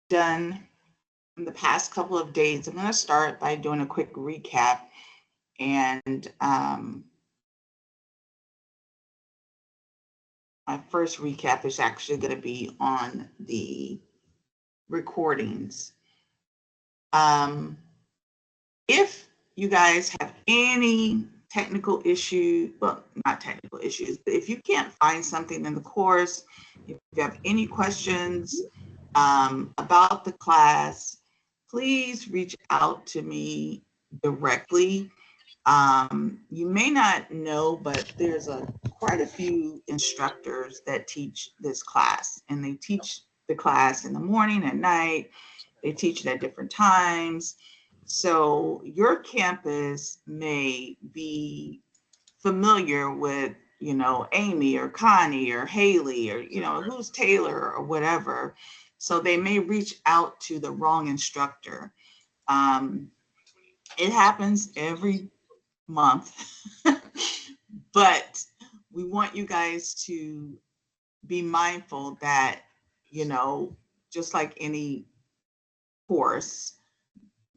done in the past couple of days. I'm going to start by doing a quick recap. And my first recap is actually going to be on the recordings. If you guys have any technical issue, well, not technical issues, but if you can't find something in the course, if you have any questions about the class, please reach out to me directly. You may not know, but there's quite a few instructors that teach this class, and they teach the class in the morning, at night. They teach it at different times. So your campus may be familiar with, Amy or Connie or Haley or, who's Taylor or whatever. So they may reach out to the wrong instructor. It happens every month, but we want you guys to be mindful that, just like any course,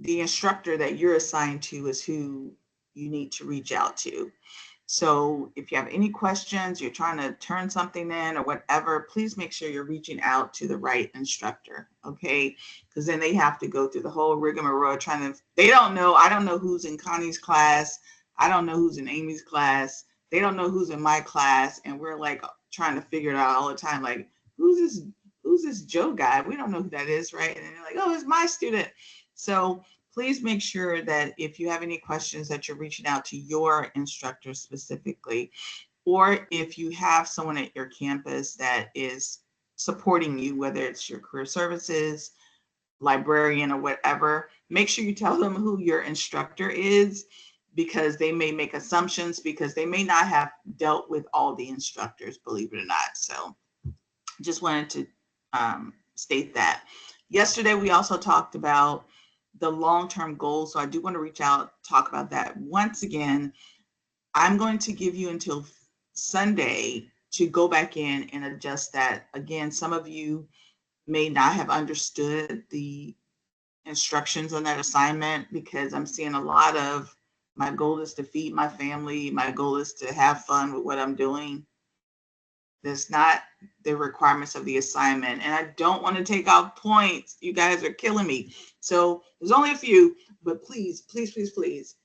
the instructor that you're assigned to is who you need to reach out to. So if you have any questions, you're trying to turn something in or whatever, please make sure you're reaching out to the right instructor, okay? Because then they have to go through the whole rigmarole they don't know, I don't know who's in Connie's class, I don't know who's in Amy's class, they don't know who's in my class, and we're like trying to figure it out all the time, like, who's this Joe guy? We don't know who that is, right? And they're like, oh, it's my student. So please make sure that if you have any questions that you're reaching out to your instructor specifically, or if you have someone at your campus that is supporting you, whether it's your career services, librarian, or whatever, make sure you tell them who your instructor is, because they may make assumptions, because they may not have dealt with all the instructors, believe it or not. So just wanted to state that. Yesterday, we also talked about the long-term goals. So I do want to talk about that. Once again, I'm going to give you until Sunday to go back in and adjust that. Again, some of you may not have understood the instructions on that assignment, because I'm seeing a lot of, my goal is to feed my family, my goal is to have fun with what I'm doing. That's not the requirements of the assignment. And I don't want to take off points. You guys are killing me. So there's only a few, but please, please, please, please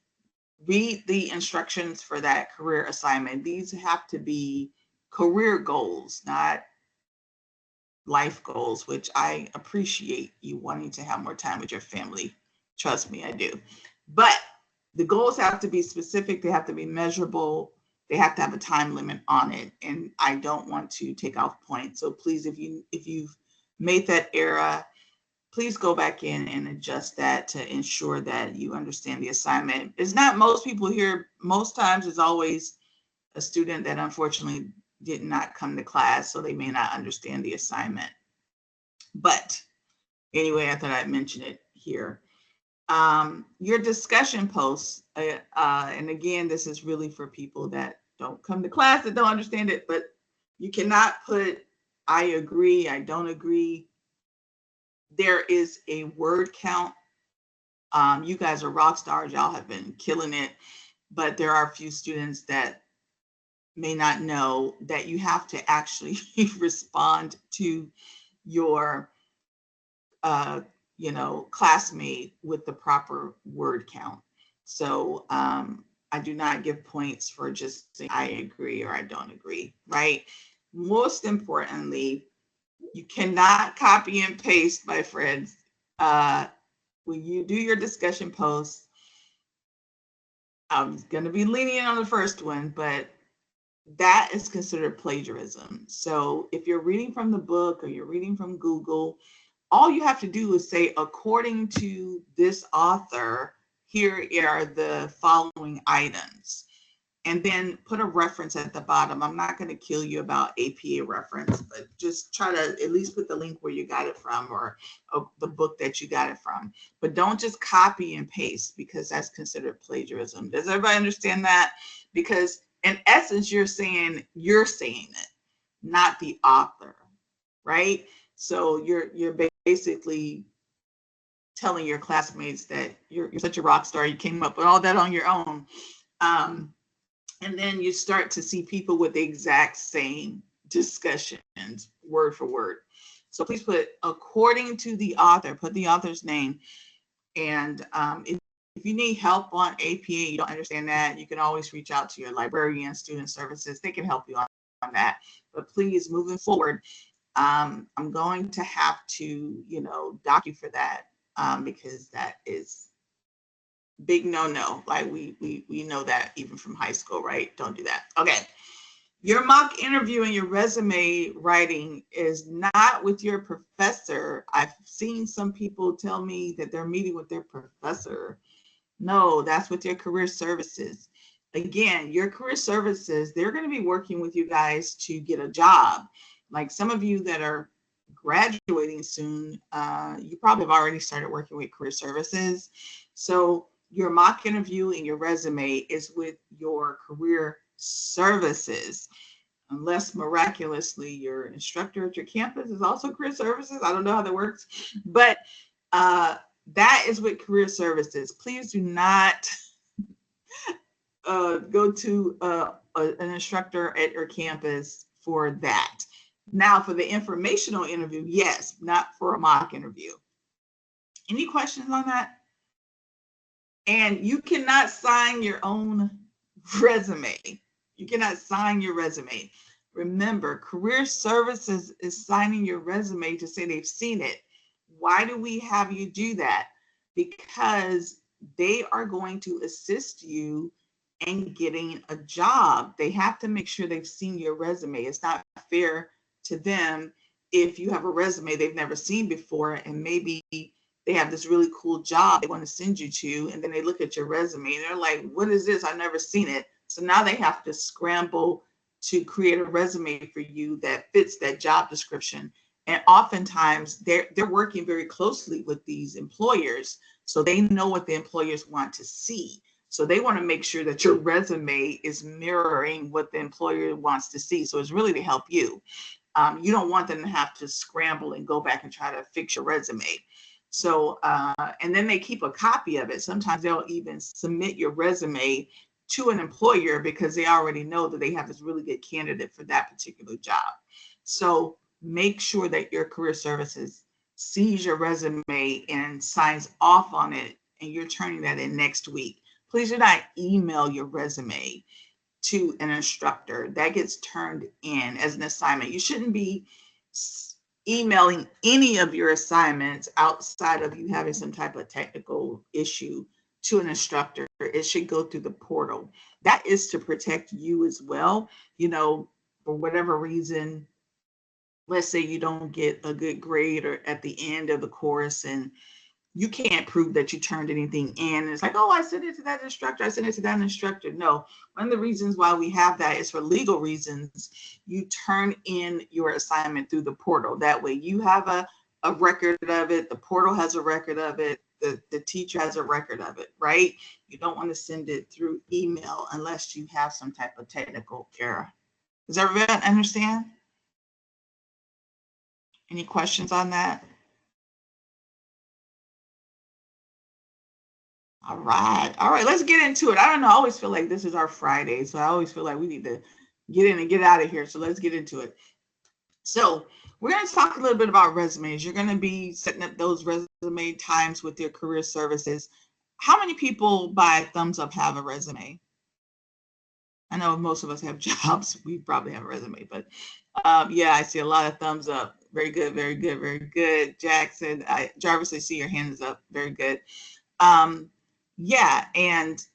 read the instructions for that career assignment. These have to be career goals, not life goals, which I appreciate you wanting to have more time with your family. Trust me, I do. But the goals have to be specific. They have to be measurable. They have to have a time limit on it, and I don't want to take off points. So please, if you've made that error, please go back in and adjust that to ensure that you understand the assignment. It's not most people here. Most times it's always a student that unfortunately did not come to class, so they may not understand the assignment. But anyway, I thought I'd mention it here. Your discussion posts, and again, this is really for people that don't come to class, that don't understand it, but you cannot put, I agree, I don't agree. There is a word count. You guys are rock stars. Y'all have been killing it, but there are a few students that may not know that you have to actually respond to your classmate with the proper word count. So I do not give points for just saying I agree or I don't agree, right? Most importantly, you cannot copy and paste, my friends. When you do your discussion posts, I'm going to be lenient on the first one, but that is considered plagiarism. So if you're reading from the book or you're reading from Google, all you have to do is say, according to this author, here are the following items. And then put a reference at the bottom. I'm not going to kill you about APA reference, but just try to at least put the link where you got it from, or the book that you got it from. But don't just copy and paste, because that's considered plagiarism. Does everybody understand that? Because in essence, you're saying it, not the author, right? So you're basically basically telling your classmates that you're such a rock star, you came up with all that on your own. And then you start to see people with the exact same discussions, word for word. So please put according to the author, put the author's name. And if you need help on APA, you don't understand that, you can always reach out to your librarian, student services. They can help you on that. But please, moving forward, I'm going to have to, dock you for that, because that is big no. Like we know that even from high school, right? Don't do that. Okay. Your mock interview and your resume writing is not with your professor. I've seen some people tell me that they're meeting with their professor. No, that's with your career services. Again, your career services, they're going to be working with you guys to get a job. Like some of you that are graduating soon, you probably have already started working with career services. So your mock interview and your resume is with your career services, unless miraculously your instructor at your campus is also career services. I don't know how that works, but that is with career services. Please do not go to an instructor at your campus for that. Now, for the informational interview, yes, not for a mock interview. Any questions on that? And you cannot sign your own resume. You cannot sign your resume. Remember, career services is signing your resume to say they've seen it. Why do we have you do that? Because they are going to assist you in getting a job. They have to make sure they've seen your resume. It's not fair to them if you have a resume they've never seen before, and maybe they have this really cool job they want to send you to, and then they look at your resume and they're like, what is this? I've never seen it. So now they have to scramble to create a resume for you that fits that job description. And oftentimes they're working very closely with these employers, so they know what the employers want to see. So they want to make sure that your resume is mirroring what the employer wants to see. So it's really to help you. You don't want them to have to scramble and go back and try to fix your resume. So, and then they keep a copy of it. Sometimes they'll even submit your resume to an employer because they already know that they have this really good candidate for that particular job. So make sure that your career services sees your resume and signs off on it, and you're turning that in next week. Please do not email your resume to an instructor. That gets turned in as an assignment. You shouldn't be emailing any of your assignments outside of you having some type of technical issue to an instructor. It should go through the portal. That is to protect you as well. For whatever reason, let's say you don't get a good grade or at the end of the course, and you can't prove that you turned anything in. It's like, oh, I sent it to that instructor. I sent it to that instructor. No, one of the reasons why we have that is for legal reasons. You turn in your assignment through the portal. That way you have a record of it. The portal has a record of it. The teacher has a record of it, right? You don't want to send it through email unless you have some type of technical error. Does everybody understand? Any questions on that? All right. Let's get into it. I don't know. I always feel like this is our Friday, so I always feel like we need to get in and get out of here. So let's get into it. So we're going to talk a little bit about resumes. You're going to be setting up those resume times with your career services. How many people by thumbs up have a resume? I know most of us have jobs. We probably have a resume, but yeah, I see a lot of thumbs up. Very good, very good, very good. Jackson, Jarvis, I see your hand is up. Very good. Yeah, and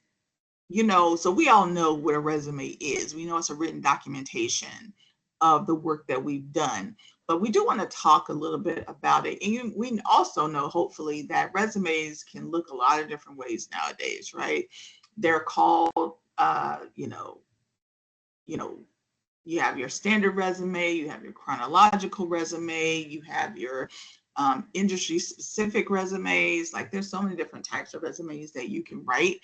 so we all know what a resume is. We know it's a written documentation of the work that we've done, but we do want to talk a little bit about it. And we also know, hopefully, that resumes can look a lot of different ways nowadays, right? They're called, you have your standard resume, you have your chronological resume, you have your industry specific resumes. Like there's so many different types of resumes that you can write.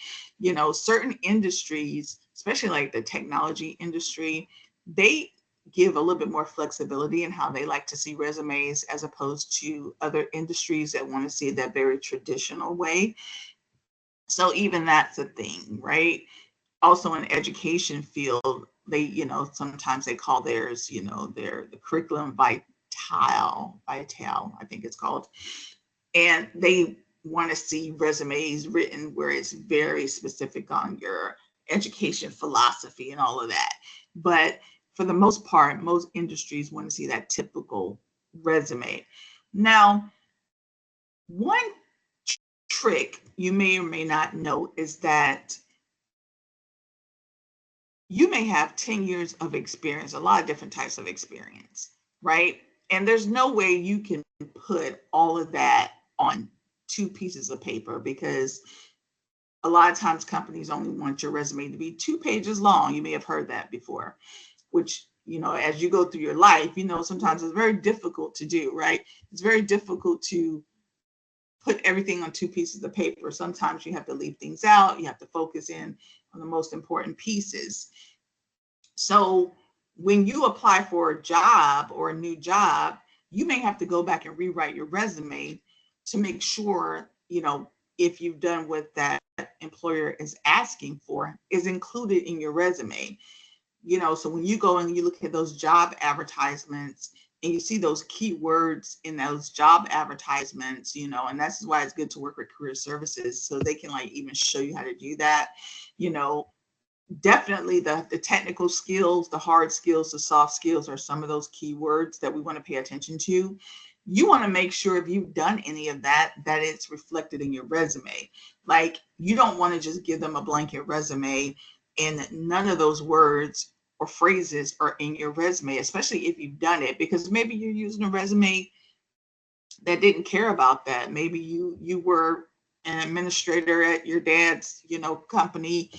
Certain industries, especially like the technology industry, they give a little bit more flexibility in how they like to see resumes, as opposed to other industries that want to see it that very traditional way. So even that's a thing, right? Also in education field, they, sometimes they call theirs, the curriculum vital, I think it's called. And they want to see resumes written where it's very specific on your education philosophy and all of that. But for the most part, most industries want to see that typical resume. Now, one trick you may or may not know is that you may have 10 years of experience, a lot of different types of experience, right? And there's no way you can put all of that on 2 pieces of paper, because a lot of times companies only want your resume to be 2 pages long. You may have heard that before, which, as you go through your life, sometimes it's very difficult to do, right? It's very difficult to put everything on 2 pieces of paper. Sometimes you have to leave things out. You have to focus in on the most important pieces. So when you apply for a job or a new job, you may have to go back and rewrite your resume to make sure, if you've done what that employer is asking for is included in your resume. So when you go and you look at those job advertisements and you see those keywords in those job advertisements, and that's why it's good to work with career services, so they can even show you how to do that. Definitely the technical skills, the hard skills, the soft skills are some of those keywords that we want to pay attention to. You want to make sure if you've done any of that, that it's reflected in your resume. You don't want to just give them a blanket resume and none of those words or phrases are in your resume, especially if you've done it, because maybe you're using a resume that didn't care about that. Maybe you were an administrator at your dad's, company,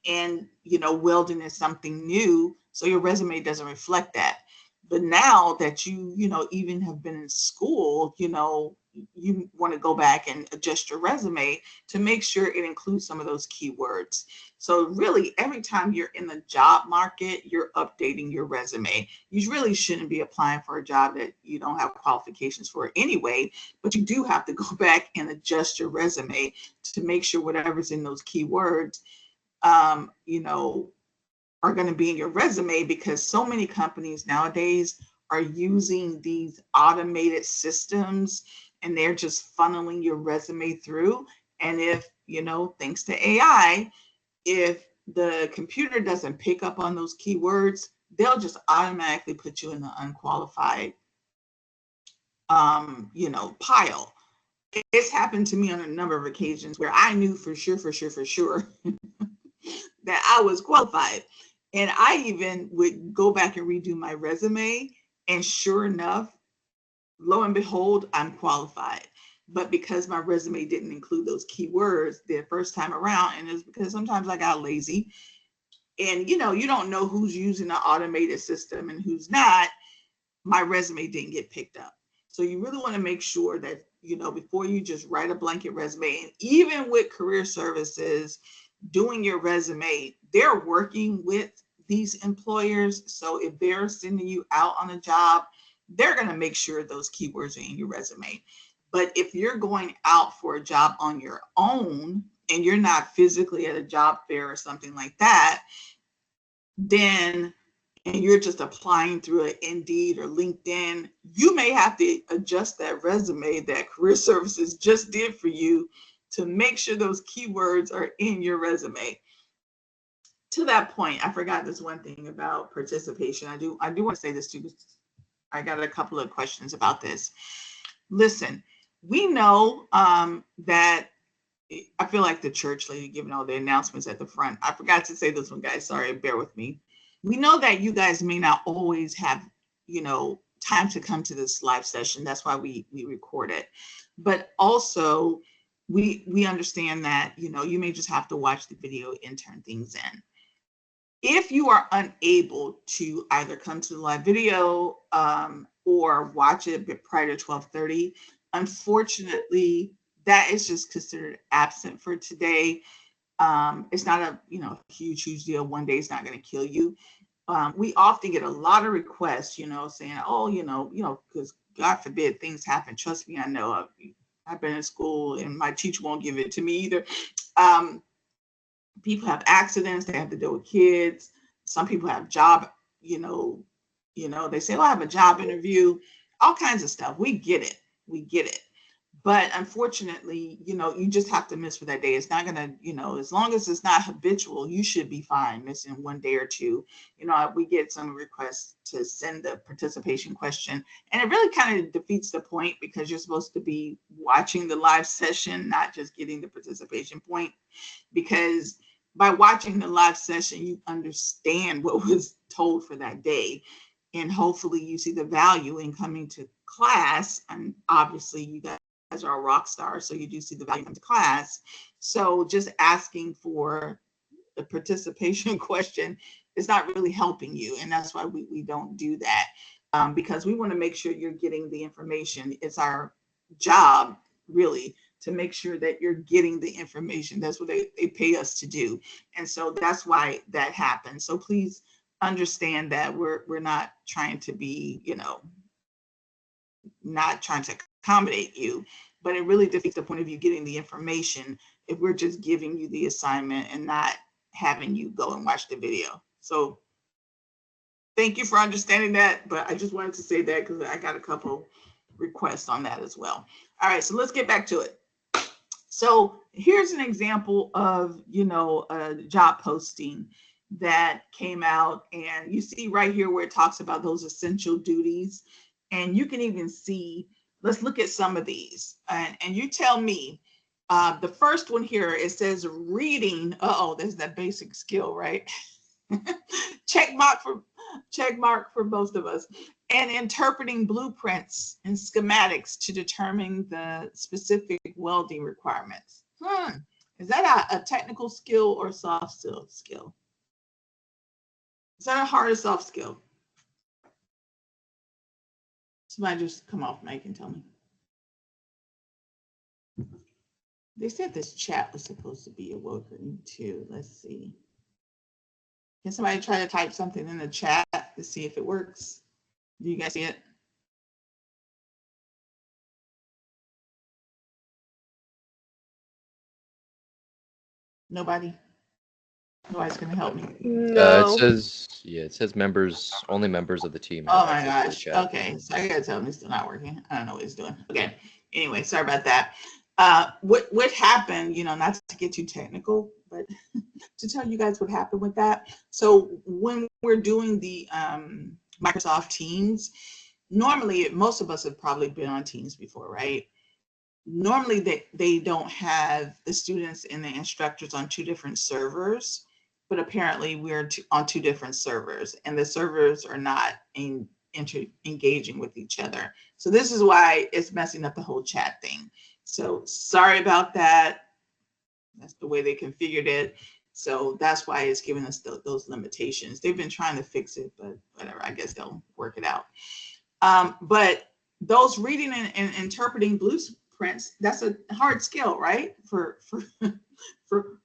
and welding is something new, so your resume doesn't reflect that. But now that you even have been in school, you want to go back and adjust your resume to make sure it includes some of those keywords. So really, every time you're in the job market, you're updating your resume. You really shouldn't be applying for a job that you don't have qualifications for anyway, but you do have to go back and adjust your resume to make sure whatever's in those keywords are going to be in your resume, because so many companies nowadays are using these automated systems and they're just funneling your resume through. And if, thanks to AI, if the computer doesn't pick up on those keywords, they'll just automatically put you in the unqualified, pile. It's happened to me on a number of occasions where I knew for sure that I was qualified. And I even would go back and redo my resume. And sure enough, lo and behold, I'm qualified. But because my resume didn't include those keywords the first time around, and it's because sometimes I got lazy, and you don't know who's using the automated system and who's not, my resume didn't get picked up. So you really want to make sure that, before you just write a blanket resume, and even with career services, doing your resume, they're working with these employers. So if they're sending you out on a job, they're going to make sure those keywords are in your resume. But if you're going out for a job on your own and you're not physically at a job fair or something like that, then, and you're just applying through an Indeed or LinkedIn, you may have to adjust that resume that career services just did for you to make sure those keywords are in your resume. To that point, I forgot this one thing about participation. I do want to say this too. I got a couple of questions about this. Listen, we know that, I feel like the church lady giving all the announcements at the front. I forgot to say this one, guys. Sorry, bear with me. We know that you guys may not always have, time to come to this live session. That's why we record it. But also, we understand that, you may just have to watch the video and turn things in. If you are unable to either come to the live video or watch it prior to 12:30, unfortunately, that is just considered absent for today. It's not a huge deal. One day is not going to kill you. we often get a lot of requests, saying, oh, because God forbid things happen. Trust me, I know. I've been in school and my teacher won't give it to me either. People have accidents, they have to deal with kids. Some people have job, they say, oh, I have a job interview, all kinds of stuff. We get it. But unfortunately, you just have to miss for that day. It's not going to, as long as it's not habitual, you should be fine missing one day or two. We get some requests to send the participation question, and it really kind of defeats the point, because you're supposed to be watching the live session, not just getting the participation point. Because by watching the live session, you understand what was told for that day. And hopefully you see the value in coming to class. And obviously you guys are a rock star, so you do see the value in class. So just asking for the participation question is not really helping you. And that's why we don't do that, because we want to make sure you're getting the information. It's our job, really, to make sure that you're getting the information. That's what they pay us to do. And so that's why that happens. So please understand that we're not trying to be, not trying to accommodate you, but it really defeats the point of you getting the information if we're just giving you the assignment and not having you go and watch the video. So thank you for understanding that, but I just wanted to say that because I got a couple requests on that as well. All right, so let's get back to it. So here's an example of, a job posting that came out, and you see right here where it talks about those essential duties. And you can even see, let's look at some of these, and you tell me. The first one here, it says reading. There's that basic skill, right? check mark for most of us. And interpreting blueprints and schematics to determine the specific welding requirements. Is that a technical skill or soft skill? Is that a hard or soft skill? Somebody just come off mic and tell me. They said this chat was supposed to be awoken too. Let's see. Can somebody try to type something in the chat to see if it works? Do you guys see it? Nobody? Nobody's gonna help me. No. It says members, only members of the team. Oh my gosh. Okay, so I gotta tell him it's still not working. I don't know what he's doing. Okay. Anyway, sorry about that. What happened, not to get too technical, but to tell you guys what happened with that. So when we're doing the Microsoft Teams, normally most of us have probably been on Teams before, right? Normally they don't have the students and the instructors on two different servers, but apparently we're on two different servers, and the servers are not engaging with each other. So this is why it's messing up the whole chat thing. So sorry about that. That's the way they configured it. So that's why it's giving us those limitations. They've been trying to fix it, but whatever, I guess they'll work it out. But those reading and interpreting blueprints, that's a hard skill, right? For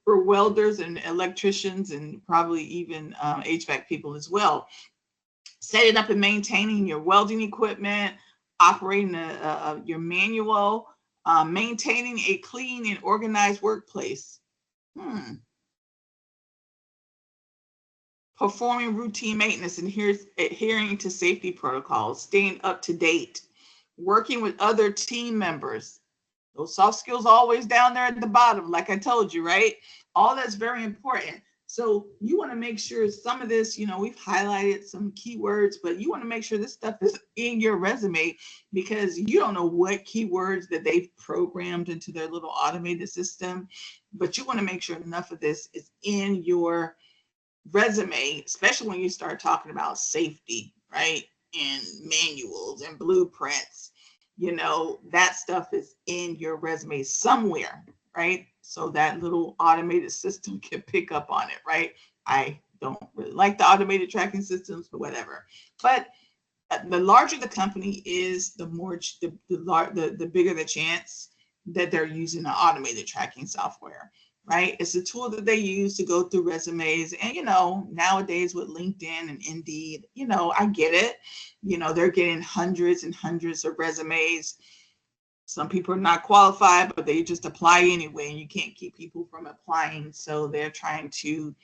welders and electricians, and probably even HVAC people as well. Setting up and maintaining your welding equipment, operating your manual, maintaining a clean and organized workplace. Performing routine maintenance and adhering to safety protocols, staying up to date, working with other team members. Those soft skills are always down there at the bottom, like I told you, right? All that's very important. So you want to make sure some of this, we've highlighted some keywords, but you want to make sure this stuff is in your resume, because you don't know what keywords that they've programmed into their little automated system, but you want to make sure enough of this is in your resume, especially when you start talking about safety, right? And manuals and blueprints, that stuff is in your resume somewhere, right? So that little automated system can pick up on it, right? I don't really like the automated tracking systems, but whatever. But the larger the company is, the bigger the chance that they're using an automated tracking software, right? It's a tool that they use to go through resumes. And, nowadays with LinkedIn and Indeed, I get it. They're getting hundreds and hundreds of resumes. Some people are not qualified, but they just apply anyway, and you can't keep people from applying. So they're trying to,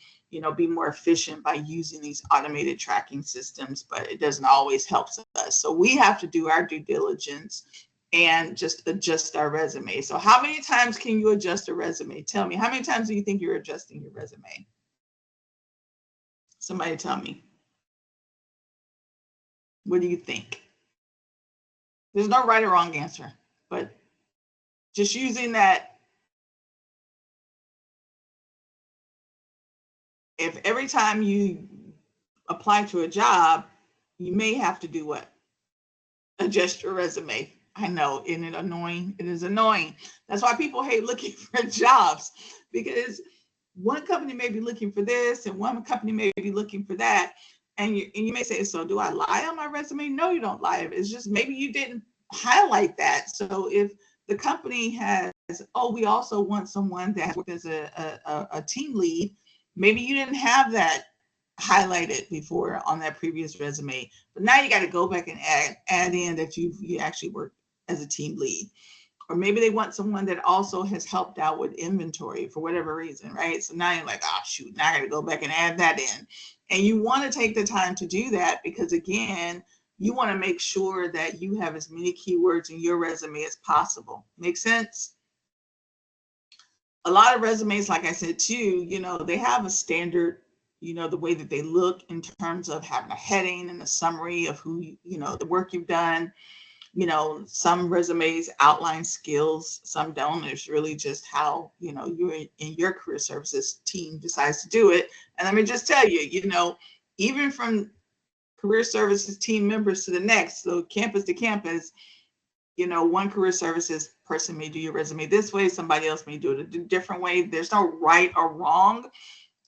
be more efficient by using these automated tracking systems, but it doesn't always help us. So we have to do our due diligence and just adjust our resume. So how many times can you adjust a resume? Tell me, how many times do you think you're adjusting your resume? Somebody tell me. What do you think? There's no right or wrong answer, but just using that, if every time you apply to a job, you may have to do what? Adjust your resume. I know, isn't it annoying? It is annoying. That's why people hate looking for jobs, because one company may be looking for this and one company may be looking for that. And you may say, so do I lie on my resume? No, you don't lie. It's just maybe you didn't highlight that. So if the company has, oh, we also want someone that worked as a team lead, maybe you didn't have that highlighted before on that previous resume, but now you got to go back and add in that you actually worked as a team lead. Or maybe they want someone that also has helped out with inventory for whatever reason, right? So now you're like, oh shoot, now I got to go back and add that in. And you want to take the time to do that because, again, you want to make sure that you have as many keywords in your resume as possible. Make sense? A lot of resumes, like I said too, they have a standard, the way that they look in terms of having a heading and a summary of who, the work you've done. Some resumes outline skills, some don't. It's really just how, you in your career services team decides to do it. And let me just tell you, even from career services team members to the next, so campus to campus, one career services person may do your resume this way, somebody else may do it a different way. There's no right or wrong,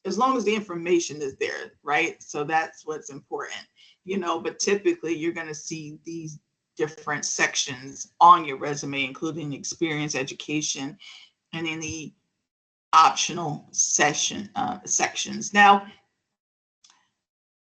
as long as the information is there, right? So that's what's important, but typically you're going to see these different sections on your resume, including experience, education, and in the optional sections. Now,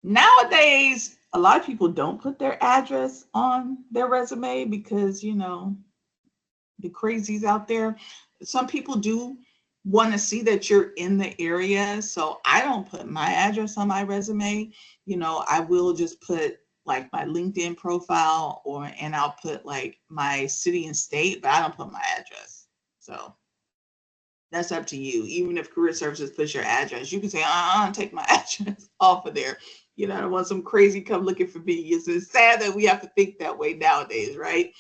nowadays, a lot of people don't put their address on their resume because, the crazies out there. Some people do want to see that you're in the area. So I don't put my address on my resume. I will just put like my LinkedIn profile and I'll put like my city and state, but I don't put my address. So that's up to you. Even if career services puts your address, you can say, take my address off of there. I don't want some crazy come looking for me. It's sad that we have to think that way nowadays, right?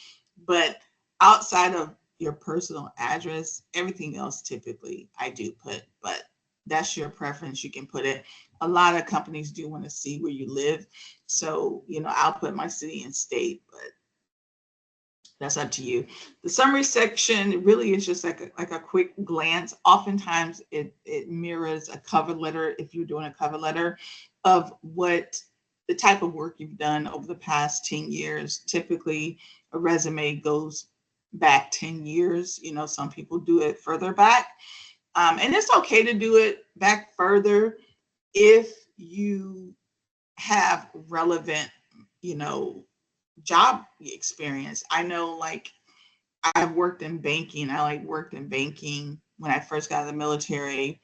But outside of your personal address, everything else typically I do put, but that's your preference. You can put it. A lot of companies do want to see where you live. So, I'll put my city and state, but that's up to you. The summary section really is just like a quick glance. Oftentimes it mirrors a cover letter if you're doing a cover letter of what the type of work you've done over the past 10 years. Typically, a resume goes back 10 years. Some people do it further back. And it's okay to do it back further if you have relevant, job experience. I know, like, I've worked in banking. I worked in banking when I first got out of the military,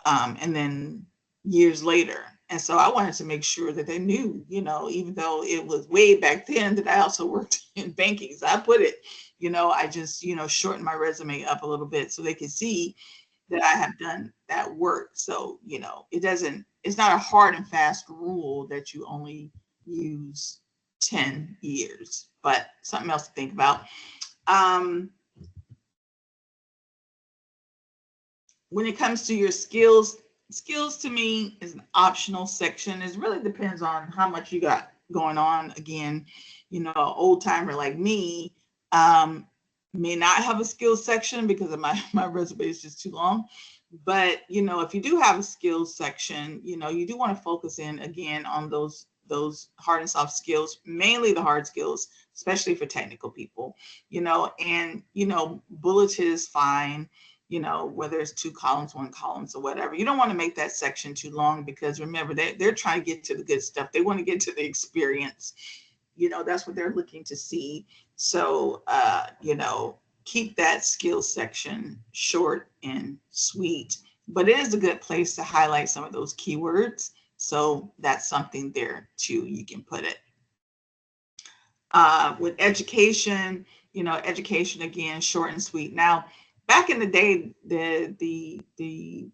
and then years later. And so I wanted to make sure that they knew, even though it was way back then, that I also worked in banking. So I put it, I just, shortened my resume up a little bit so they could see that I have done that work. So, it's not a hard and fast rule that you only use 10 years, but something else to think about. When it comes to your skills to me is an optional section. It really depends on how much you got going on. Again, an old timer like me may not have a skills section because of my resume is just too long. But, if you do have a skills section, you do want to focus in again on those hard and soft skills, mainly the hard skills, especially for technical people, and, bulleted is fine. you know, whether it's 2 columns, 1 columns or whatever. You don't want to make that section too long because remember they're trying to get to the good stuff. They want to get to the experience. You know, that's what they're looking to see. So, you know, keep that skills section short and sweet, but it is a good place to highlight some of those keywords. So that's something there too. You can put it. With education, you know, education again, short and sweet. Now, back in the day, the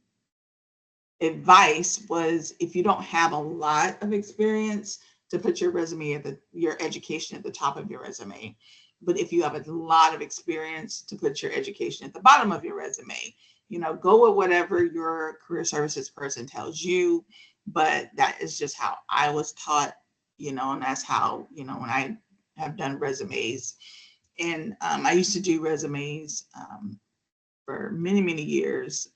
advice was if you don't have a lot of experience, to put your resume at your education at the top of your resume. But if you have a lot of experience, to put your education at the bottom of your resume. You know, go with whatever your career services person tells you. But that is just how I was taught, you know, and that's how, you know, when I have done resumes. And I used to do resumes for many, many years,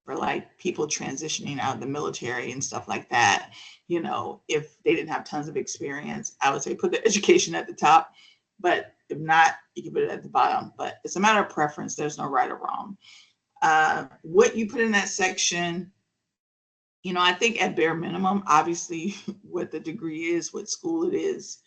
for like people transitioning out of the military and stuff like that. You know, if they didn't have tons of experience, I would say put the education at the top. But if not, you can put it at the bottom. But it's a matter of preference. There's no right or wrong. What you put in that section, you know, I think at bare minimum, obviously, what the degree is, what school it is,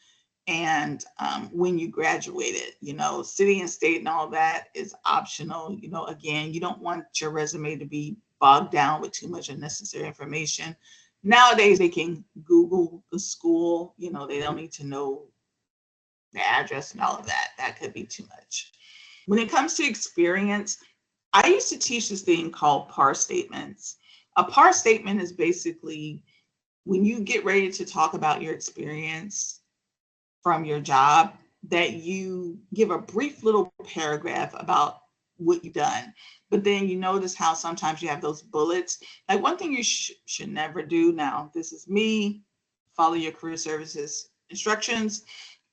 and when you graduated. You know, city and state and all that is optional. You know, again, you don't want your resume to be bogged down with too much unnecessary information. Nowadays they can Google the school. You know, they don't need to know the address and all of that. That could be too much. When it comes to experience, I used to teach this thing called PAR statements. A PAR statement is basically when you get ready to talk about your experience from your job, that you give a brief little paragraph about what you've done. But then you notice how sometimes you have those bullets. Like one thing you should never do, now, this is me, follow your career services instructions.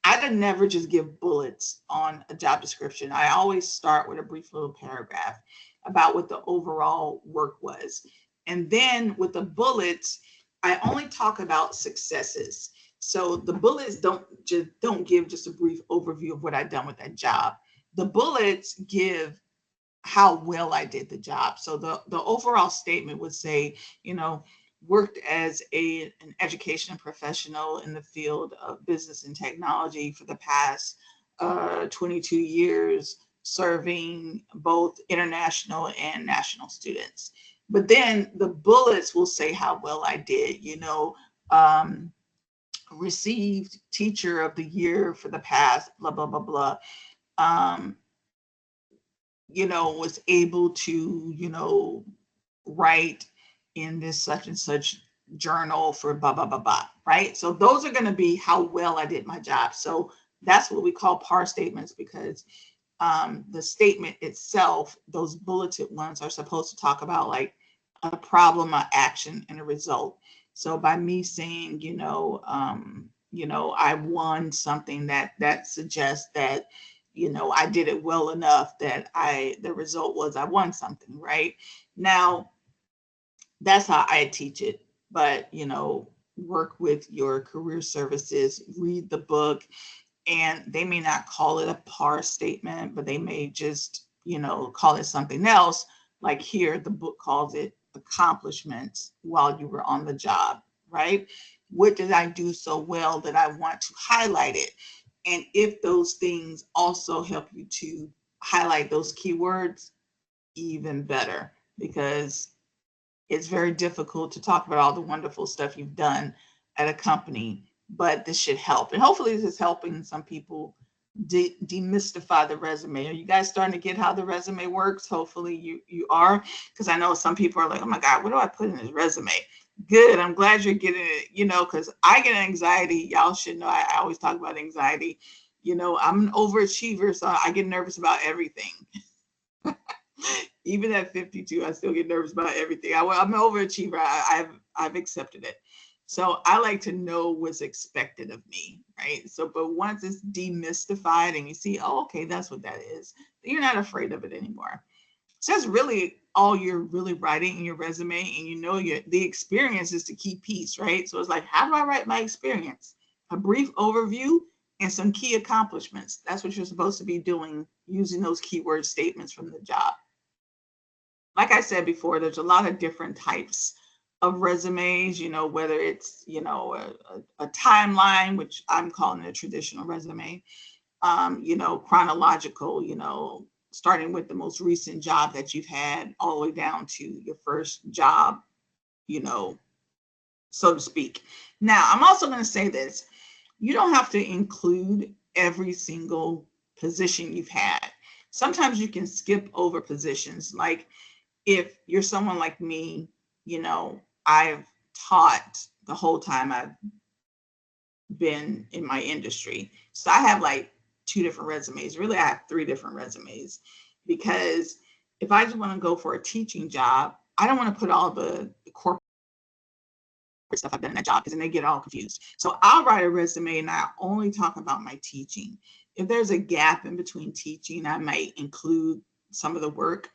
I'd never just give bullets on a job description. I always start with a brief little paragraph about what the overall work was. And then with the bullets, I only talk about successes. So the bullets don't give just a brief overview of what I've done with that job. The bullets give how well I did the job. So the overall statement would say, you know, worked as an education professional in the field of business and technology for the past 22 years, serving both international and national students. But then the bullets will say how well I did, you know, received teacher of the year for the past blah, blah, blah, blah. Um, you know, was able to, you know, write in this such and such journal for blah, blah, blah, blah, right? So those are going to be how well I did my job. So that's what we call PAR statements, because the statement itself, those bulleted ones, are supposed to talk about like a problem, a action, and a result. So by me saying, you know, I won something, that suggests that, you know, I did it well enough that the result was I won something, right? Now, that's how I teach it. But, you know, work with your career services, read the book, and they may not call it a PAR statement, but they may just, you know, call it something else. Like here, the book calls it accomplishments while you were on the job, right? What did I do so well that I want to highlight it? And if those things also help you to highlight those keywords, even better, because it's very difficult to talk about all the wonderful stuff you've done at a company, but this should help. And hopefully this is helping some people demystify the resume. Are you guys starting to get how the resume works? Hopefully you are, because I know some people are like, oh my God, what do I put in this resume? Good. I'm glad you're getting it, you know, because I get anxiety. Y'all should know I always talk about anxiety. You know, I'm an overachiever, so I get nervous about everything. Even at 52, I still get nervous about everything. I'm an overachiever. I've accepted it. So I like to know what's expected of me, right? So, but once it's demystified and you see, oh, okay, that's what that is, you're not afraid of it anymore. So that's really all you're really writing in your resume, and you know the experience is the key piece, right? So it's like, how do I write my experience? A brief overview and some key accomplishments. That's what you're supposed to be doing, using those keyword statements from the job. like I said before, there's a lot of different types of resumes, whether it's, a timeline, which I'm calling a traditional resume, chronological, starting with the most recent job that you've had all the way down to your first job, you know, so to speak. Now, I'm also going to say this. You don't have to include every single position you've had. Sometimes you can skip over positions. Like if you're someone like me, I've taught the whole time I've been in my industry. So I have like two different resumes. Really, I have three different resumes because if I just want to go for a teaching job, I don't want to put all the corporate stuff I've done in that job because then they get all confused. So I'll write a resume and I only talk about my teaching. If there's a gap in between teaching, I might include some of the work,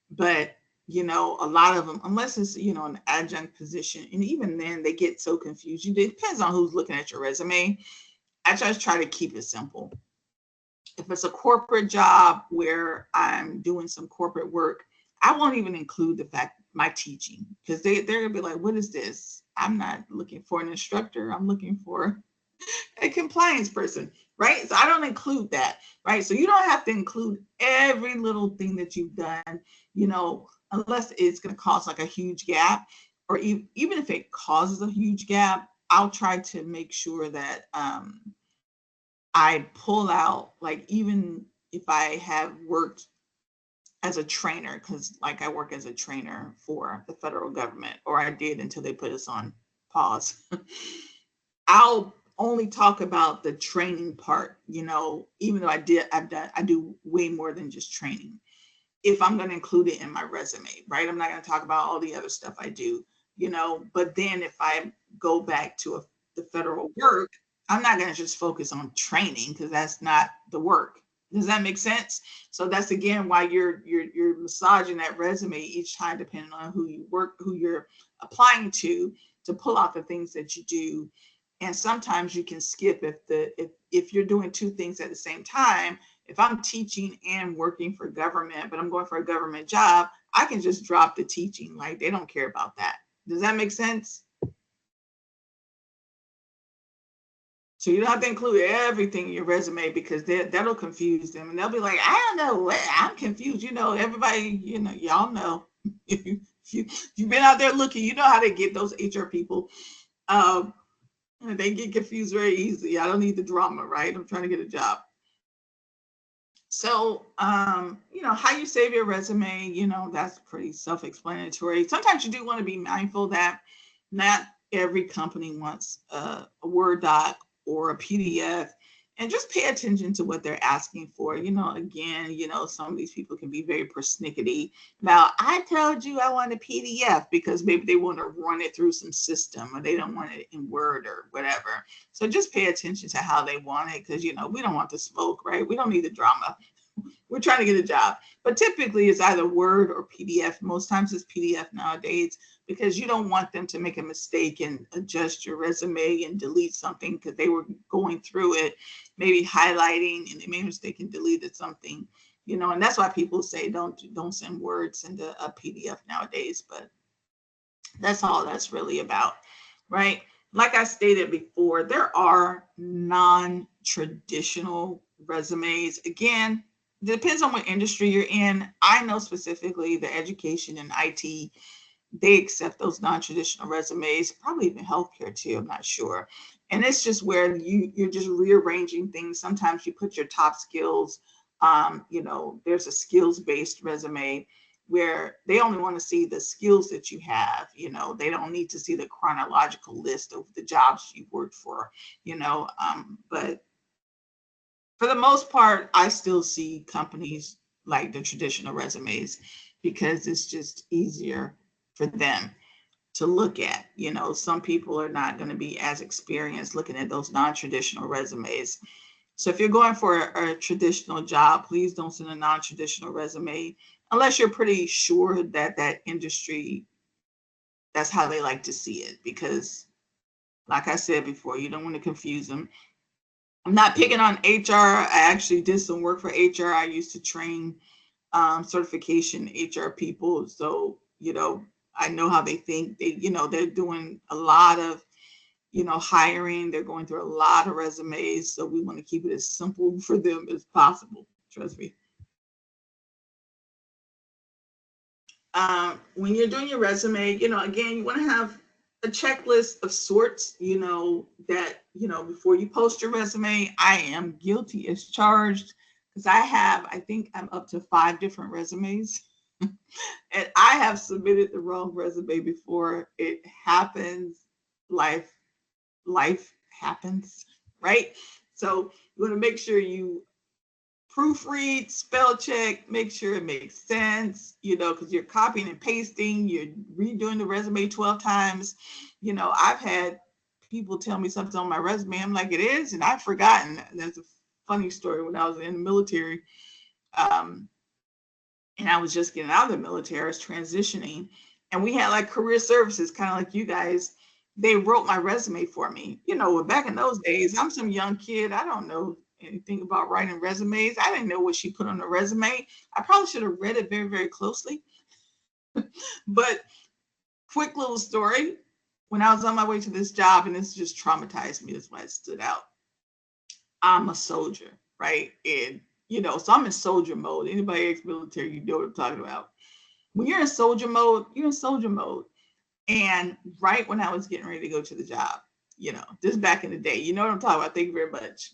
but a lot of them, unless it's, an adjunct position, and even then they get so confused. It depends on who's looking at your resume. I just try to keep it simple. If it's a corporate job where I'm doing some corporate work, I won't even include the fact my teaching because they're gonna be like, what is this? I'm not looking for an instructor. I'm looking for a compliance person, right? So I don't include that, right? So you don't have to include every little thing that you've done, unless it's going to cause like a huge gap, or even if it causes a huge gap, I'll try to make sure that I pull out, like, even if I have worked as a trainer, because like I work as a trainer for the federal government, or I did until they put us on pause. I'll only talk about the training part, even though I do way more than just training. If I'm going to include it in my resume, right? I'm not going to talk about all the other stuff I do, but then if I go back to the federal work, I'm not going to just focus on training because that's not the work. Does that make sense? So that's again why you're massaging that resume each time, depending on who you work, who you're applying to pull out the things that you do. And sometimes you can skip if you're doing two things at the same time. If I'm teaching and working for government, but I'm going for a government job, I can just drop the teaching. Like they don't care about that. Does that make sense? So you don't have to include everything in your resume because that'll confuse them. And they'll be like, I don't know what, I'm confused. Everybody, y'all know. if you've been out there looking, you know how to get those HR people. They get confused very easily. I don't need the drama, right? I'm trying to get a job. So, how you save your resume, that's pretty self-explanatory. Sometimes you do want to be mindful that not every company wants a Word doc or a PDF, and just pay attention to what they're asking for. Again, some of these people can be very persnickety. Now, I told you I want a PDF because maybe they want to run it through some system or they don't want it in Word or whatever. So just pay attention to how they want it because, we don't want the smoke, right? We don't need the drama. We're trying to get a job. But typically it's either Word or PDF. Most times it's PDF nowadays because you don't want them to make a mistake and adjust your resume and delete something because they were going through it, maybe highlighting, and they made a mistake and deleted something, and that's why people say don't send Word, send a PDF nowadays. But that's all that's really about, right? Like I stated before, there are non-traditional resumes. Again, it depends on what industry you're in. I know specifically the education and IT, they accept those non-traditional resumes, probably even healthcare too, I'm not sure. And it's just where you're just rearranging things. Sometimes you put your top skills, there's a skills-based resume where they only want to see the skills that you have. They don't need to see the chronological list of the jobs you've worked for, but for the most part, I still see companies like the traditional resumes because it's just easier for them to look at. Some people are not going to be as experienced looking at those non-traditional resumes. So if you're going for a traditional job, please don't send a non-traditional resume unless you're pretty sure that industry, that's how they like to see it. Because like I said before, you don't want to confuse them. I'm not picking on HR. I actually did some work for HR. I used to train certification HR people. So, I know how they think. They're doing a lot of, hiring. They're going through a lot of resumes. So we want to keep it as simple for them as possible. Trust me. When you're doing your resume, again, you want to have a checklist of sorts, before you post your resume. I am guilty as charged because I think I'm up to 5 different resumes. And I have submitted the wrong resume before. It happens. Life happens, right? So you want to make sure you proofread, spell check, make sure it makes sense, because you're copying and pasting, you're redoing the resume 12 times. I've had people tell me something on my resume. I'm like, it is, and I've forgotten. That's a funny story. When I was in the military, and I was just getting out of the military, I was transitioning, and we had like career services, kind of like you guys. They wrote my resume for me. Back in those days, I'm some young kid. I don't know anything about writing resumes. I didn't know what she put on the resume. I probably should have read it very, very closely. But quick little story. When I was on my way to this job, and this just traumatized me, that's why it stood out. I'm a soldier, right? And, so I'm in soldier mode. Anybody ex-military, you know what I'm talking about. When you're in soldier mode, you're in soldier mode. And right when I was getting ready to go to the job, this back in the day, you know what I'm talking about. Thank you very much.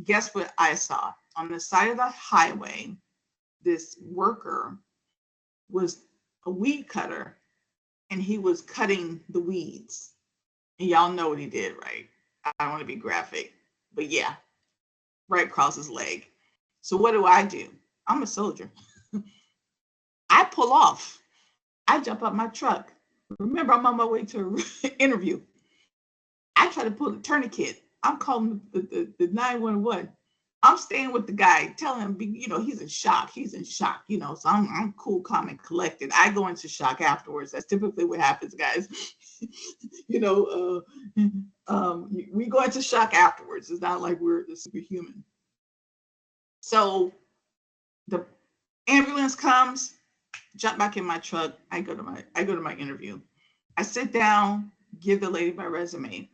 Guess what I saw? On the side of the highway, this worker was a weed cutter, and he was cutting the weeds. And y'all know what he did, right? I don't want to be graphic, but yeah, right across his leg. So what do? I'm a soldier. I pull off. I jump out my truck. Remember, I'm on my way to an interview. I try to pull the tourniquet. I'm calling the 911. I'm staying with the guy, telling him, he's in shock. He's in shock, so I'm cool, calm, and collected. I go into shock afterwards. That's typically what happens, guys. We go into shock afterwards. It's not like we're the superhuman. So the ambulance comes, jump back in my truck. I go to my interview. I sit down, give the lady my resume.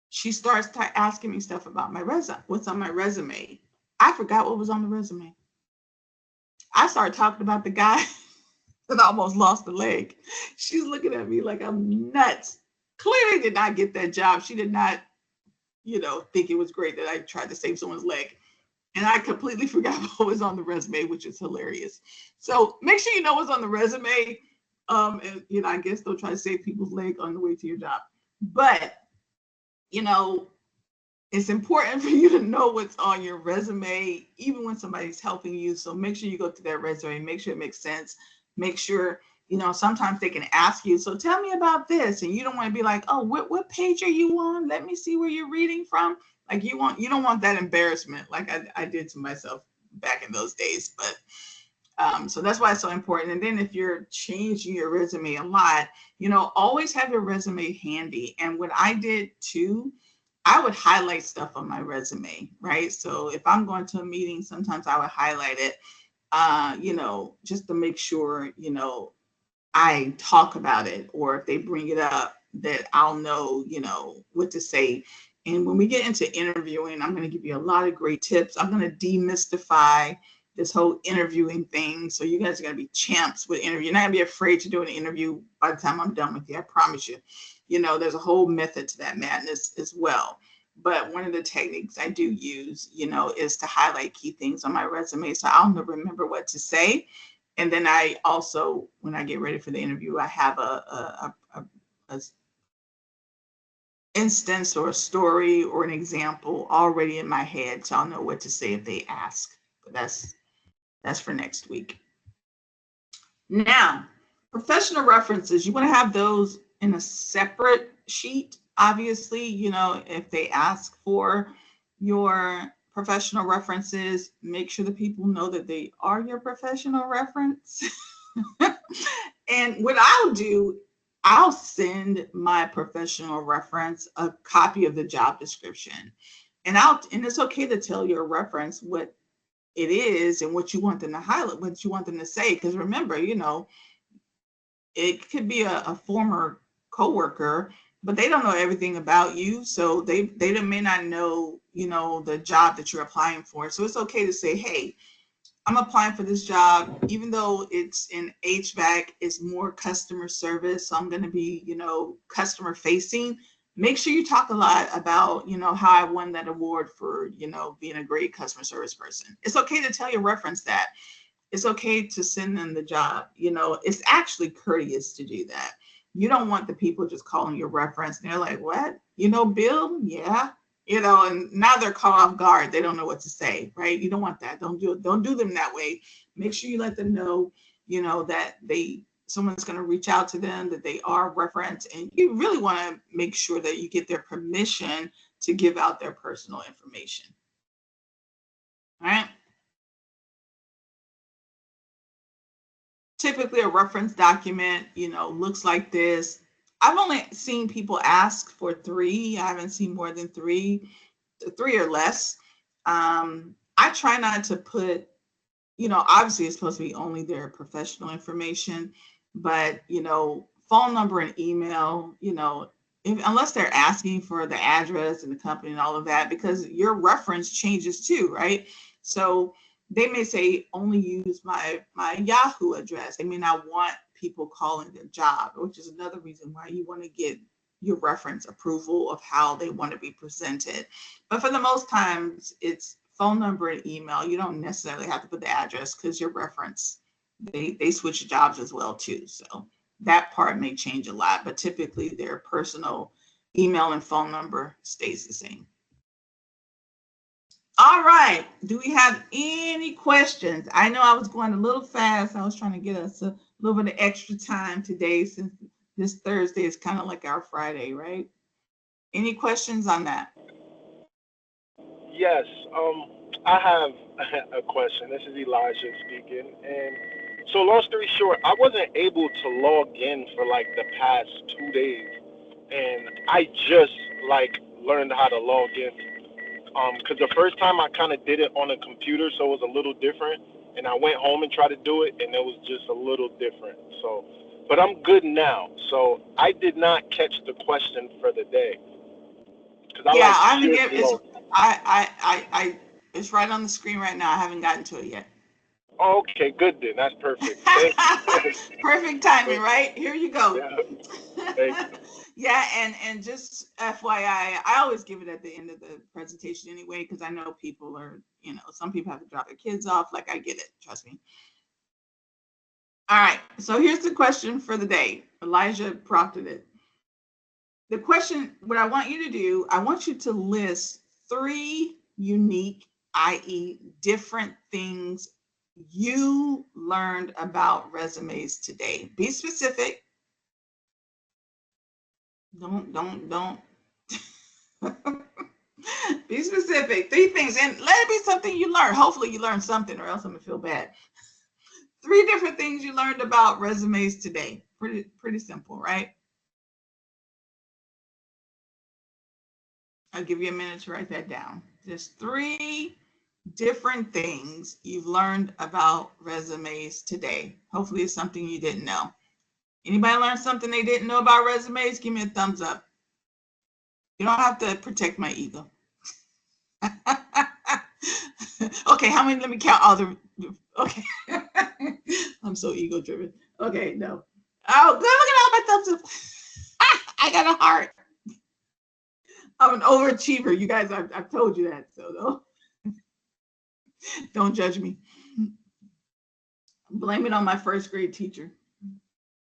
She starts asking me stuff about my resume. What's on my resume? I forgot what was on the resume. I started talking about the guy that almost lost the leg. She's looking at me like I'm nuts. Clearly did not get that job. She did not, think it was great that I tried to save someone's leg. And I completely forgot what was on the resume, which is hilarious. So make sure you know what's on the resume. And, I guess they'll try to save people's leg on the way to your job. But, it's important for you to know what's on your resume, even when somebody's helping you. So make sure you go to that resume, make sure it makes sense. Make sure, sometimes they can ask you, so tell me about this. And you don't want to be like, oh, what page are you on? Let me see where you're reading from. Like you don't want that embarrassment like I did to myself back in those days. But so that's why it's so important. And then if you're changing your resume a lot, always have your resume handy. And what I did too, I would highlight stuff on my resume, right? So if I'm going to a meeting, sometimes I would highlight it, just to make sure, I talk about it, or if they bring it up, that I'll know, what to say. And when we get into interviewing, I'm going to give you a lot of great tips. I'm going to demystify this whole interviewing thing. So you guys are going to be champs with interview. You're not going to be afraid to do an interview by the time I'm done with you. I promise you. There's a whole method to that madness as well. But one of the techniques I do use, is to highlight key things on my resume, so I'll remember what to say. And then I also, when I get ready for the interview, I have a instance or a story or an example already in my head, so I'll know what to say if they ask. But that's for next week. Now, professional references, you want to have those in a separate sheet. Obviously, if they ask for your professional references, make sure the people know that they are your professional reference. And what I'll do, I'll send my professional reference a copy of the job description. And it's okay to tell your reference what it is and what you want them to highlight, what you want them to say. Because remember, it could be a former coworker, but they don't know everything about you. So they may not know, the job that you're applying for. So it's okay to say, hey, I'm applying for this job, even though it's in HVAC, it's more customer service. So I'm going to be, customer facing. Make sure you talk a lot about, how I won that award for, being a great customer service person. It's okay to tell your reference that. It's okay to send them the job. It's actually courteous to do that. You don't want the people just calling your reference and they're like, what? Bill? Yeah. And now they're caught off guard. They don't know what to say, right? You don't want that. Don't do them that way. Make sure you let them know, that someone's going to reach out to them, that they are referenced, and you really want to make sure that you get their permission to give out their personal information. All right. Typically a reference document, looks like this. I've only seen people ask for 3. I haven't seen more than 3 or less. I try not to put, obviously it's supposed to be only their professional information, but, phone number and email, unless they're asking for the address and the company and all of that, because your reference changes too, right? So they may say only use my Yahoo address. They may not want people calling the job, which is another reason why you want to get your reference approval of how they want to be presented. But for the most times, it's phone number and email. You don't necessarily have to put the address because your reference, they switch jobs as well too. So that part may change a lot, but typically their personal email and phone number stays the same. All right. Do we have any questions? I know I was going a little fast. I was trying to get us a little bit of extra time today since this Thursday is kind of like our Friday, right? Any questions on that? Yes, I have a question. This is Elijah speaking. And so, long story short, I wasn't able to log in for like the past 2 days. And I just learned how to log in. Because the first time I kind of did it on a computer, so it was a little different. And I went home and tried to do it, and it was just a little different. So, but I'm good now. So I did not catch the question for the day. Because Yeah, I haven't just get it's it's right on the screen right now. I haven't gotten to it yet. Okay, good then. That's perfect. Thank you. Perfect timing, right? Here you go. Yeah, thank you. Yeah, and just FYI, I always give it at the end of the presentation anyway, because I know people are, some people have to drop their kids off. Like, I get it, trust me. All right, so here's the question for the day. Elijah prompted it. The question, what I want you to do, I want you to list 3 unique, i.e., different things you learned about resumes today. Be specific. Don't be specific. 3 things, and let it be something you learned. Hopefully you learned something, or else I'm gonna feel bad. 3 different things you learned about resumes today. Pretty simple, right? I'll give you a minute to write that down. Just 3 different things you've learned about resumes today. Hopefully it's something you didn't know. Anybody learn something they didn't know about resumes? Give me a thumbs up. You don't have to protect my ego. Okay, how many? Let me count all the. Okay. I'm so ego driven. Okay, no. Oh, good. Look at all my thumbs up. I got a heart. I'm an overachiever. You guys, I've told you that. So don't judge me. Blame it on my first grade teacher.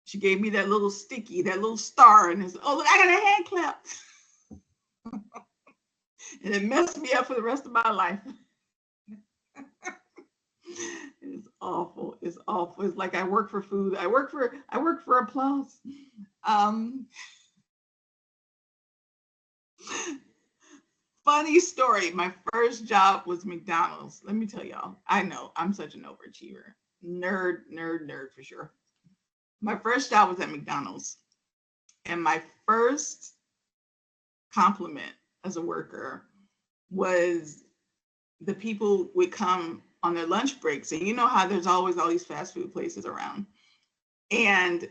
She gave me that little sticky, that little star, and it's, oh, look, I got a hand clap. And it messed me up for the rest of my life. It's awful. It's awful. It's like I work for food. I work for applause. Funny story. My first job was McDonald's. Let me tell y'all. I know I'm such an overachiever. Nerd for sure. My first job was at McDonald's. And my first compliment as a worker was the people would come on their lunch breaks. And you know how there's always all these fast food places around. And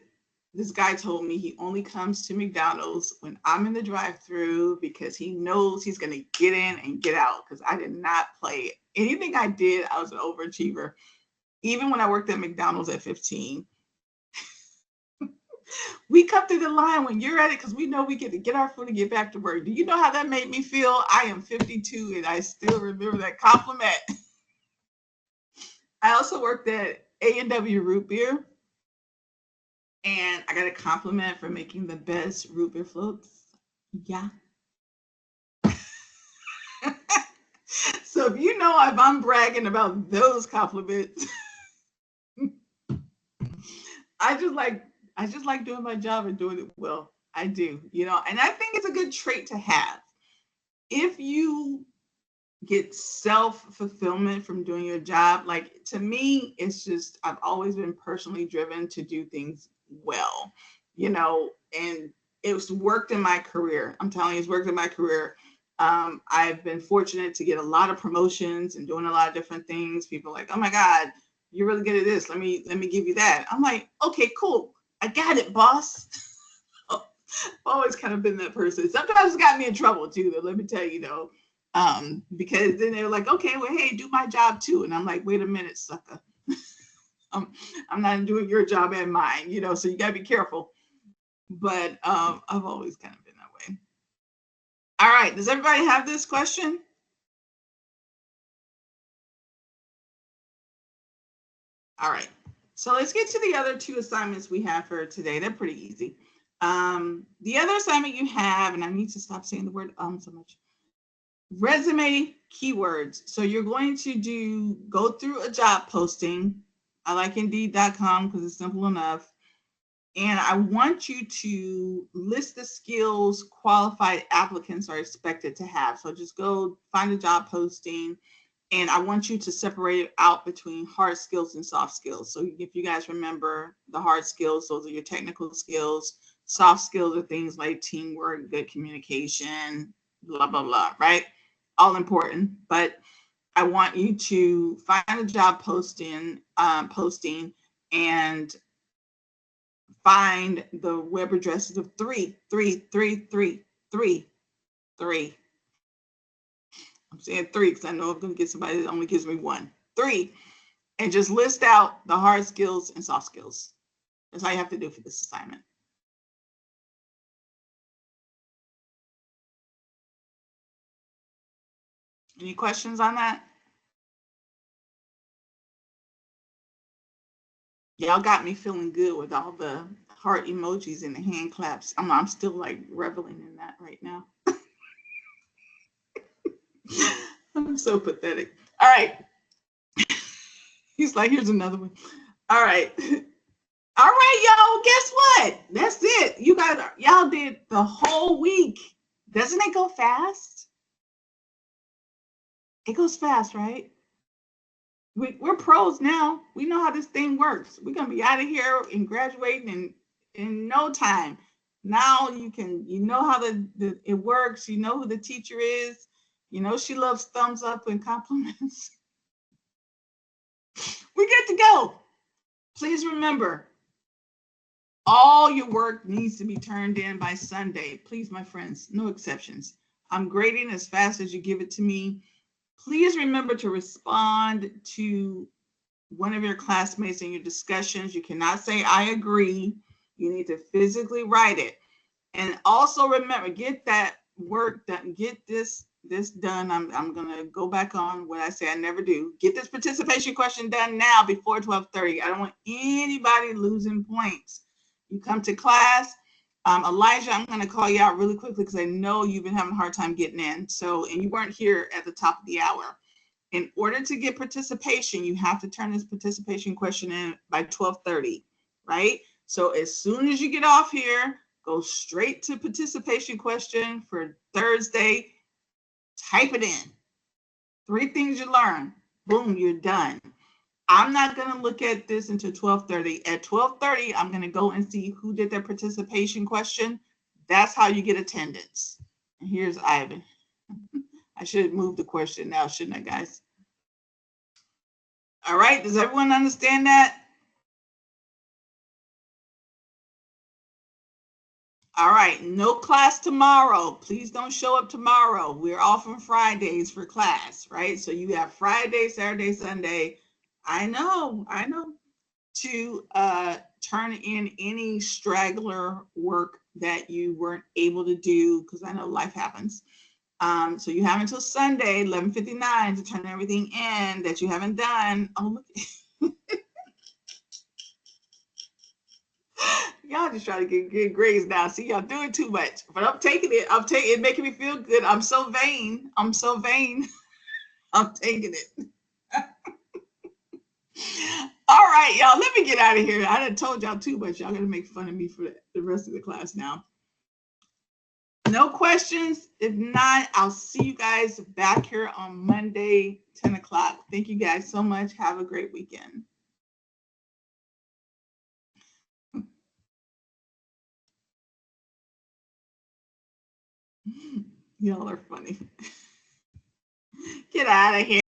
this guy told me he only comes to McDonald's when I'm in the drive-thru because he knows he's going to get in and get out, because I did not play. Anything I did, I was an overachiever. Even when I worked at McDonald's at 15, we come through the line when you're at it because we know we get to get our food and get back to work. Do you know how that made me feel? I am 52 and I still remember that compliment. I also worked at A&W Root Beer, and I got a compliment for making the best root beer floats. Yeah. So if you know if I'm bragging about those compliments, I just like doing my job and doing it well. I do, and I think it's a good trait to have. If you get self-fulfillment from doing your job, like, to me, it's just, I've always been personally driven to do things well, and it's worked in my career. I'm telling you, it's worked in my career. I've been fortunate to get a lot of promotions and doing a lot of different things. People are like, oh my God, you're really good at this. Let me give you that. I'm like, okay, cool. I got it, boss. I've always kind of been that person. Sometimes it's got me in trouble too, though, let me tell you, though. Because then they're like, okay, well, hey, do my job too. And I'm like, wait a minute, sucker. I'm not doing your job and mine, so you gotta be careful. But I've always kind of been that way. All right, does everybody have this question? All right, so let's get to the other two assignments we have for today. They're pretty easy. The other assignment you have, and I need to stop saying the word so much, resume keywords. So you're going to go through a job posting. I like Indeed.com because it's simple enough. And I want you to list the skills qualified applicants are expected to have. So just go find a job posting, and I want you to separate it out between hard skills and soft skills. So if you guys remember, the hard skills, those are your technical skills. Soft skills are things like teamwork, good communication, blah, blah, blah, right? All important. But I want you to find a job posting and find the web addresses of three. I'm saying three because I know I'm going to get somebody that only gives me one. 3, and just list out the hard skills and soft skills. That's all you have to do for this assignment. Any questions on that? Y'all got me feeling good with all the heart emojis and the hand claps. I'm still like reveling in that right now. I'm so pathetic. All right. He's like, here's another one. All right. All right, y'all. Guess what? That's it. You guys, y'all did the whole week. Doesn't it go fast? It goes fast, right? We're pros now. We know how this thing works. We're gonna be out of here and graduating in no time. Now you know how it works. You know who the teacher is. You know she loves thumbs up and compliments. We get to go. Please remember, all your work needs to be turned in by Sunday. Please, my friends, no exceptions. I'm grading as fast as you give it to me. Please remember to respond to one of your classmates in your discussions. You cannot say, I agree. You need to physically write it. And also remember, get that work done. Get this done. I'm going to go back on what I say I never do. Get this participation question done now before 12:30. I don't want anybody losing points. You come to class. Elijah, I'm going to call you out really quickly because I know you've been having a hard time getting in. And you weren't here at the top of the hour. In order to get participation, you have to turn this participation question in by 12:30, right? So as soon as you get off here, go straight to participation question for Thursday. Type it in. 3 things you learn. Boom, you're done. I'm not going to look at this until 12:30. At 12:30, I'm going to go and see who did their participation question. That's how you get attendance. And here's Ivan. I should move the question now, shouldn't I, guys? All right, does everyone understand that? All right, no class tomorrow. Please don't show up tomorrow. We're off on Fridays for class, right? So you have Friday, Saturday, Sunday. I know. To turn in any straggler work that you weren't able to do, because I know life happens. So you have until Sunday, 11:59, to turn everything in that you haven't done. Oh, look. Y'all just trying to get good grades now. See, y'all doing too much, but I'm taking it. It, making me feel good. I'm so vain. I'm taking it. All right, y'all. Let me get out of here. I done told y'all too much. Y'all gonna make fun of me for the rest of the class now. No questions. If not, I'll see you guys back here on Monday, 10 o'clock. Thank you guys so much. Have a great weekend. Y'all are funny. Get out of here.